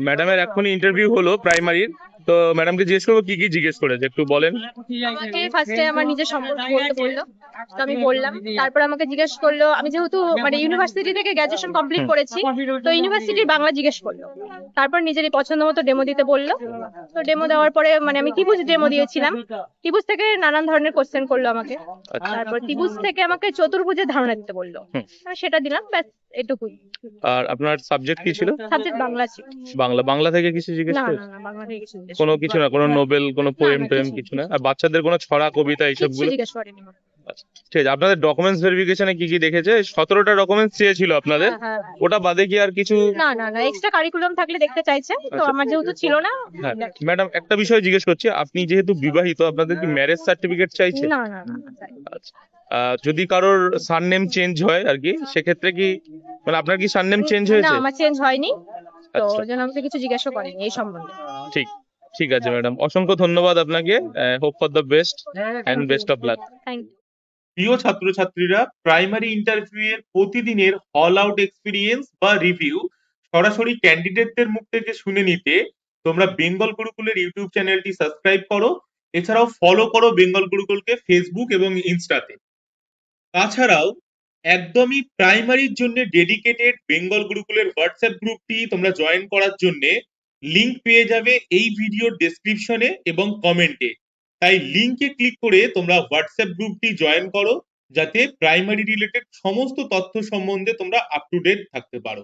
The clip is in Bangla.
ম্যাডামের এখনই ইন্টারভিউ হলো প্রাইমারির। তো ম্যাডামকে জিজ্ঞেস করবো কি কি জিজ্ঞেস করেছে, একটু বলেন। আমাকে ফার্স্টে আমার নিজের সম্পর্কে বলতে বললো, তো আমি বললাম। তারপর আমাকে জিজ্ঞেস করলো, আমি যেহেতু মানে ইউনিভার্সিটি থেকে গ্রাজুয়েশন কমপ্লিট হুম। করেছি, তো ইউনিভার্সিটির বাংলা জিজ্ঞেস করলো। তারপর নিজের পছন্দ মতো ডেমো দিতে বললো। তো ডেমো দেওয়ার পরে মানে আমি ত্রিভুজ ডেমো দিয়েছিলাম। ত্রিভুজ থেকে নানান ধরনের কোশ্চেন করলো আমাকে। আচ্ছা। তারপর ত্রিভুজ থেকে আমাকে চতুর্ভুজের ধারণা দিতে বললো। হুম। আমি সেটা দিলাম, ব্যাস এটুকুই। আর আপনার সাবজেক্ট কি ছিল? সাবজেক্ট বাংলা ছিল। বাংলা। বাংলা থেকে কিছু জিজ্ঞেস না না করেছে? না, বাংলা থেকে কিছু জিজ্ঞেস কোনো করেনি। কিছু না, কোনো নোবেল, কোনো না পোয়েম না, টোয়েম কিছু কিছু না? আর বাচ্চাদের কোনো ছড়া কবিতা এইসব কিচ্ছু গুলো? জিজ্ঞেস করেনি। আচ্ছা, ঠিক আছে। আপনাদের ডকুমেন্টস ভেরিফিকেশনে কি কি দেখেছে? 17টা ডকুমেন্টস চেয়েছিল আপনাদের। হ্যাঁ হ্যাঁ। ওটা বাদে কি আর কিছু? না না না, এক্সট্রা কারিকুলাম থাকলে দেখতে চাইছে, তো আচ্ছা। আমার যেহেতু ছিল না। হ্যাঁ ম্যাডাম, একটা বিষয় জিজ্ঞেস করছি, আপনি যেহেতু বিবাহিত, আপনাদের কি ম্যারেজ সার্টিফিকেট চাইছে? না না না না, চাই। আচ্ছা। যদি কারোর সারনেম চেঞ্জ হয় আর কি, সেক্ষেত্রে কি, মানে আপনার কি সারনেম চেঞ্জ না, হয়েছে? আমার চেঞ্জ হয়নি। তো আচ্ছা, ওই জন্য আমাকে কিছু জিজ্ঞাসা করেনি এই সম্বন্ধে। ঠিক। ঠিক আছে ম্যাডাম, অসংখ্য ধন্যবাদ আপনাকে। Hope for the best and thank you. Best of luck. Thank you. প্রিয় ছাত্রছাত্রীরা, প্রাইমারি ইন্টারভিউ এর প্রতিদিনের হল আউট এক্সপিরিয়েন্স বা রিভিউ সরাসরি ক্যান্ডিডেটদের মুখ থেকে শুনে নিতে তোমরা বেঙ্গল গুরুকুলের ইউটিউব চ্যানেলটি সাবস্ক্রাইব করো। এছাড়াও ফলো করো বেঙ্গল গুরুকুলকে ফেসবুক এবং ইনস্টাতে। তাছাড়াও একদমই প্রাইমারির জন্য ডেডিকেটেড বেঙ্গল গুরুকুলের হোয়াটসঅ্যাপ গ্রুপটি তোমরা জয়েন করার জন্য লিংক পেয়ে যাবে এই ভিডিওর ডেসক্রিপশনে এবং কমেন্টে। তাই লিংকে ক্লিক করে তোমরা হোয়াটসঅ্যাপ গ্রুপটি জয়েন করো, যাতে প্রাইমারি রিলেটেড সমস্ত তথ্য সম্বন্ধে তোমরা আপ টু ডেট থাকতে পারো।